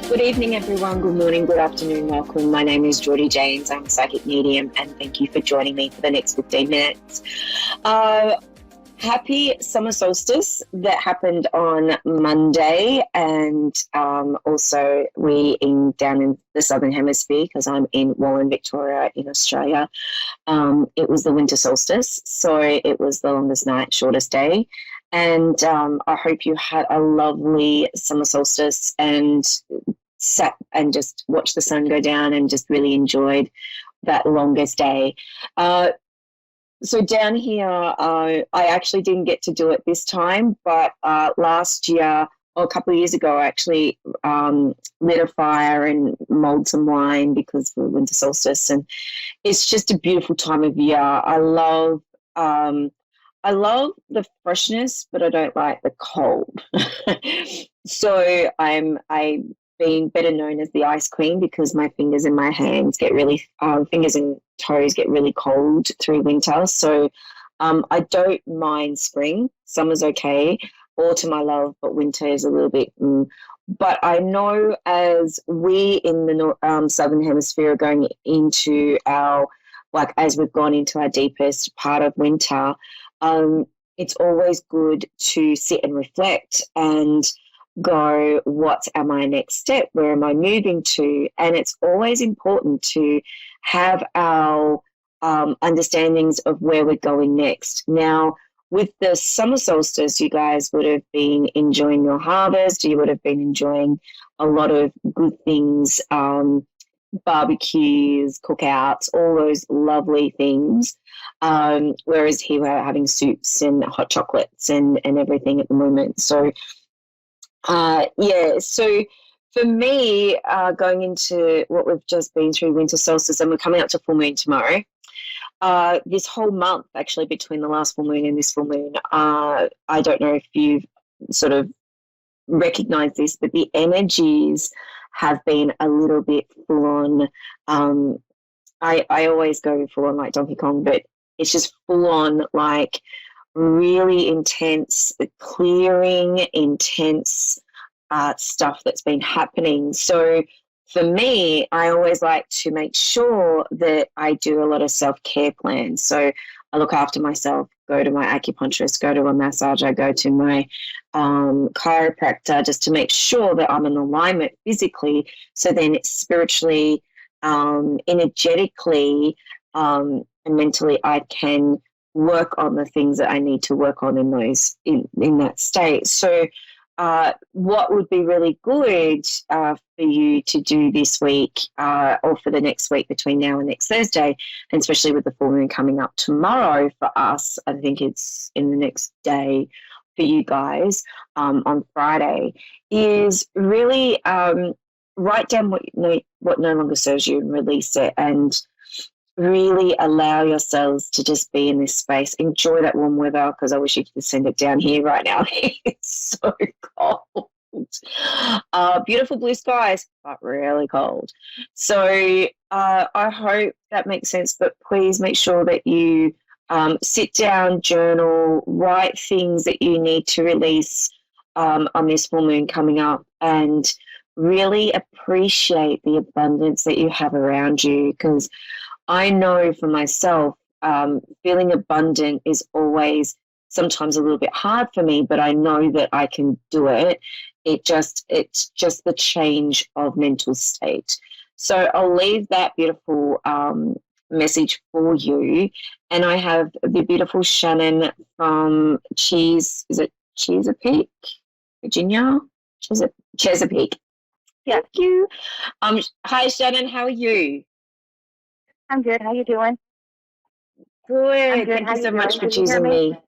Good evening, everyone. Good morning, good afternoon, welcome. My name is Jordie James. I'm a psychic medium, and thank you for joining me for the next 15 minutes. Happy summer solstice that happened on Monday, and also down in the Southern Hemisphere, because I'm in Wallan, Victoria, in Australia. It was the winter solstice, so it was the longest night, shortest day. And I hope you had a lovely summer solstice and sat and just watched the sun go down and just really enjoyed that longest day. So down here, I actually didn't get to do it this time, but last year, or a couple of years ago, I actually lit a fire and mulled some wine because of the winter solstice, and it's just a beautiful time of year. I love the freshness, but I don't like the cold. So I being better known as the ice queen because my fingers and my hands get really fingers and toes get really cold through winter. So I don't mind spring. Summer's okay. Autumn I love, but winter is a little bit. But I know as we in the Southern Hemisphere are going into as we've gone into our deepest part of winter, it's always good to sit and reflect and go, what am my next step? Where am I moving to? And it's always important to have our understandings of where we're going next. Now, with the summer solstice, you guys would have been enjoying your harvest. You would have been enjoying a lot of good things, barbecues, cookouts, all those lovely things. Whereas here we're having soups and hot chocolates and everything at the moment. So, so for me, going into what we've just been through, winter solstice, and we're coming up to full moon tomorrow, this whole month, actually, between the last full moon and this full moon, I don't know if you've sort of recognized this, but the energies have been a little bit full on. I always go full on like Donkey Kong, but it's just full on like really intense clearing, intense stuff that's been happening. So for me, I always like to make sure that I do a lot of self-care plans. So I look after myself, go to my acupuncturist, go to a massager, go to my chiropractor, just to make sure that I'm in alignment physically, so then spiritually, energetically, and mentally I can work on the things that I need to work on in that state. So what would be really good for you to do this week or for the next week between now and next Thursday, and especially with the full moon coming up tomorrow for us, I think it's in the next day for you guys, on Friday, is really write down what no longer serves you and release it, and really allow yourselves to just be in this space. Enjoy that warm weather, because I wish you could send it down here right now. It's so cold. Beautiful blue skies, but really cold. So I hope that makes sense, but please make sure that you sit down, journal, write things that you need to release on this full moon coming up, and really appreciate the abundance that you have around you, because I know for myself, feeling abundant is always sometimes a little bit hard for me, but I know that I can do it. It's just the change of mental state. So I'll leave that beautiful message for you. And I have the beautiful Shannon from Chesapeake, Virginia? Chesapeake. Yeah. Thank you. Hi, Shannon. How are you? I'm good. How you doing? Good. Good. Thank How you so doing? much for Can you hear choosing me? me.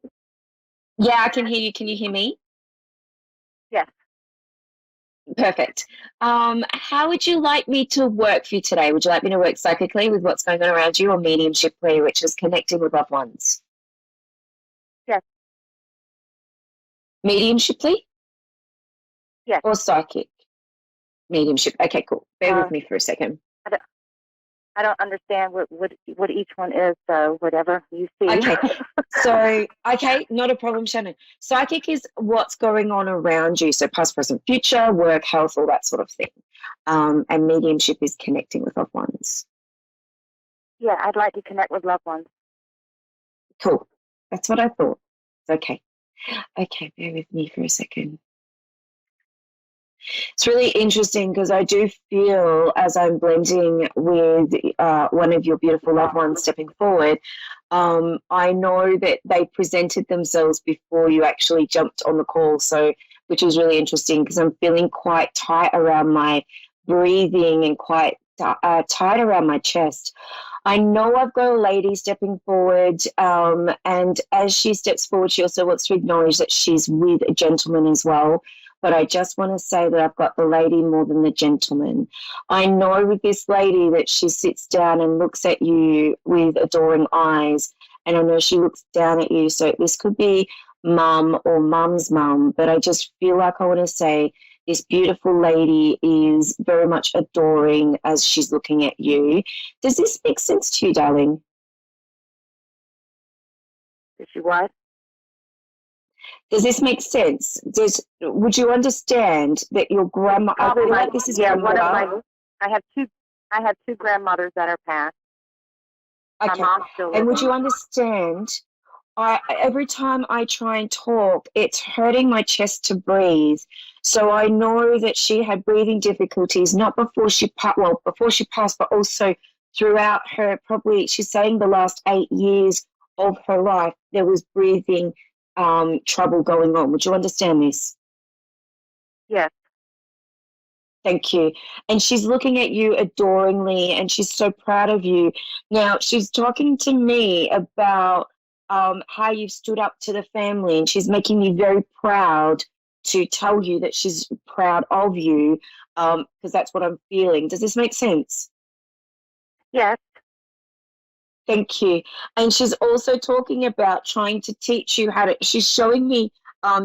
Yeah, I can hear you. Can you hear me? Yes. Perfect. How would you like me to work for you today? Would you like me to work psychically with what's going on around you, or mediumshiply, which is connecting with loved ones? Yes. Mediumshiply Yes. or psychic? Mediumship. Okay, cool. Bear with me for a second. I don't understand what each one is, so whatever you see. Okay. So, okay, not a problem, Shannon. Psychic is what's going on around you. So past, present, future, work, health, all that sort of thing. And mediumship is connecting with loved ones. Yeah, I'd like to connect with loved ones. Cool. That's what I thought. Okay. Okay, bear with me for a second. It's really interesting because I do feel as I'm blending with one of your beautiful loved ones stepping forward, I know that they presented themselves before you actually jumped on the call, so which is really interesting because I'm feeling quite tight around my breathing and quite tight around my chest. I know I've got a lady stepping forward, and as she steps forward, she also wants to acknowledge that she's with a gentleman as well. But I just want to say that I've got the lady more than the gentleman. I know with this lady that she sits down and looks at you with adoring eyes, and I know she looks down at you. So this could be mum or mum's mum, but I just feel like I want to say this beautiful lady is very much adoring as she's looking at you. Does this make sense to you, darling? Is she what? Does this make sense? Would you understand that your grandma? I feel like this is grandmother. I have two grandmothers that are passed. Okay. My mom's still living. And would you understand? Every time I try and talk, it's hurting my chest to breathe. So I know that she had breathing difficulties, not before she passed, but also throughout her, probably she's saying the last 8 years of her life, there was breathing trouble going on. Would you understand this? Yes. Thank you. And she's looking at you adoringly, and she's so proud of you. Now, she's talking to me about how you've stood up to the family, and she's making me very proud to tell you that she's proud of you, because that's what I'm feeling. Does this make sense? Yes. Thank you. And she's also talking about trying to teach you how to, she's showing me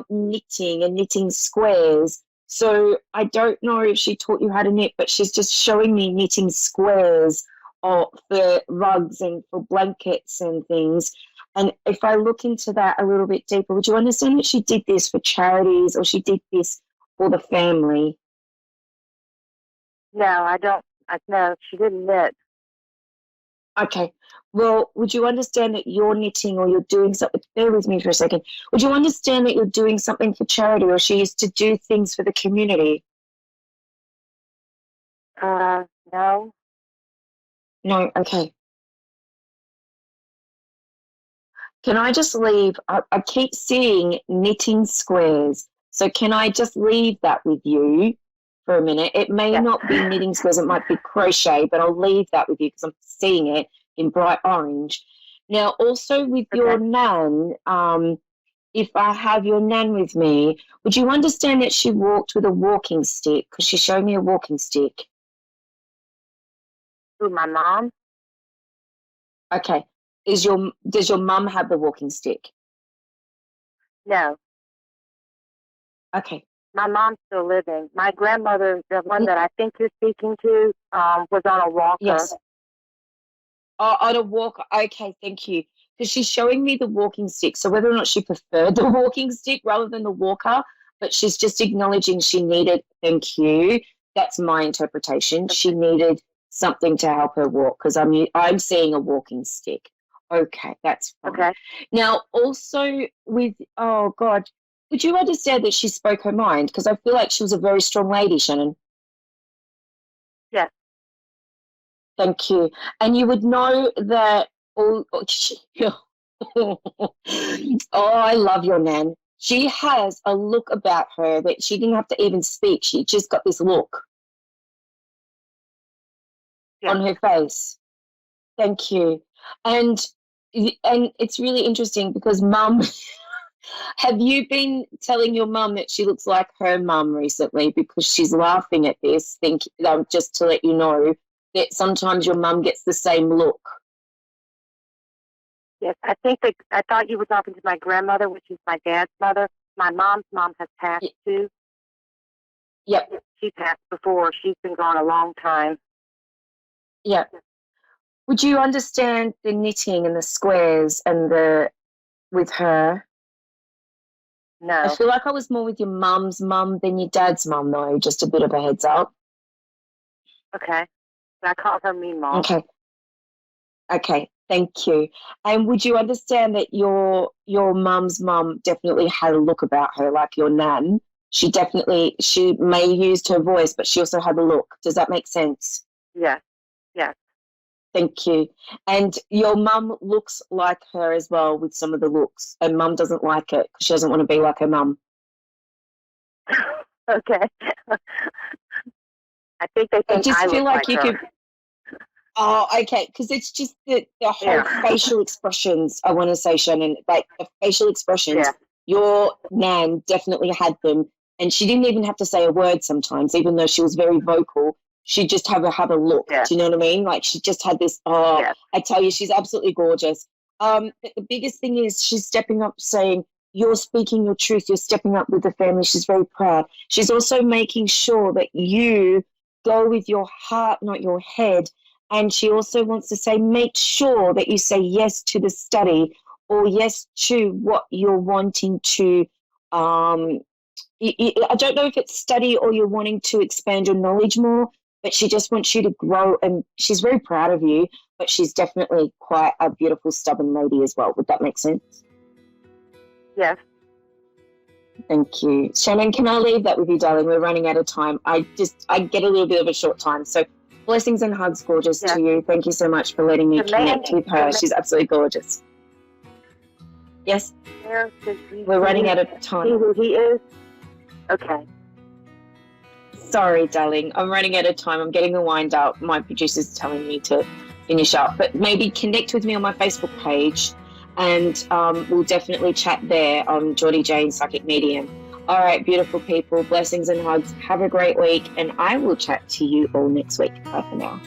knitting and knitting squares. So I don't know if she taught you how to knit, but she's just showing me knitting squares for rugs and for blankets and things. And if I look into that a little bit deeper, would you understand that she did this for charities or she did this for the family? No, I don't. No, she didn't knit. Okay. Well, would you understand that you're knitting or you're doing something? Bear with me for a second. Would you understand that you're doing something for charity or she used to do things for the community? No. No, okay. Can I just leave? I keep seeing knitting squares. So can I just leave that with you for a minute? It may Yes. not be knitting squares, it might be crochet, but I'll leave that with you because I'm seeing it in bright orange. Now, also with your nan, if I have your nan with me, would you understand that she walked with a walking stick? Because she showed me a walking stick. Who, my mom? Okay. Does your mum have the walking stick? No. Okay. My mom's still living. My grandmother, the one that I think you're speaking to, was on a walker. Yes. Oh, on a walker. Okay, thank you. Because she's showing me the walking stick. So whether or not she preferred the walking stick rather than the walker, but she's just acknowledging she needed, thank you. That's my interpretation. She needed something to help her walk because I'm seeing a walking stick. Okay, that's fine. Okay. Now, also with, oh God, would you understand that she spoke her mind? Because I feel like she was a very strong lady, Shannon. Yes. Thank you. And you would know that, oh, I love your nan. She has a look about her that she didn't have to even speak. She just got this look on her face. Thank you. And it's really interesting because mum, have you been telling your mum that she looks like her mum recently? Because she's laughing at this, just to let you know that sometimes your mum gets the same look. Yes, I thought you were talking to my grandmother, which is my dad's mother. My mom's mom has passed too. Yep. She passed before. She's been gone a long time. Yep. Would you understand the knitting and the squares and the with her? No. I feel like I was more with your mum's mum than your dad's mum, though. Just a bit of a heads up. Okay. I call her Mean Mom. Okay. Okay. Thank you. And would you understand that your mum's mum definitely had a look about her, like your nan? She may have used her voice, but she also had a look. Does that make sense? Yes. Yes. Thank you. And your mum looks like her as well with some of the looks, and mum doesn't like it because she doesn't want to be like her mum. Okay. I think they think I feel look like you her. could. Oh, okay. Because it's just the whole facial expressions. I want to say, Shannon, like the facial expressions. Yeah. Your nan definitely had them, and she didn't even have to say a word sometimes, even though she was very vocal. She'd just have a look. Yeah. Do you know what I mean? Like she just had this. Oh, Yeah. I tell you, she's absolutely gorgeous. But the biggest thing is she's stepping up, saying you're speaking your truth. You're stepping up with the family. She's very proud. She's also making sure that you go with your heart, not your head. And she also wants to say, make sure that you say yes to the study or yes to what you're wanting to. I don't know if it's study or you're wanting to expand your knowledge more, but she just wants you to grow. And she's very proud of you, but she's definitely quite a beautiful, stubborn lady as well. Would that make sense? Yes. Thank you. Shannon, can I leave that with you, darling? We're running out of time. I get a little bit of a short time. So blessings and hugs, gorgeous, to you. Thank you so much for letting me connect with her. She's absolutely gorgeous. Yes? We're running out of time. See who he is? Okay. Sorry, darling. I'm running out of time. I'm getting the wind up. My producer's telling me to finish up. But maybe connect with me on my Facebook page and we'll definitely chat there on Jordie Jane Psychic Medium. All right, beautiful people. Blessings and hugs. Have a great week. And I will chat to you all next week. Bye for now.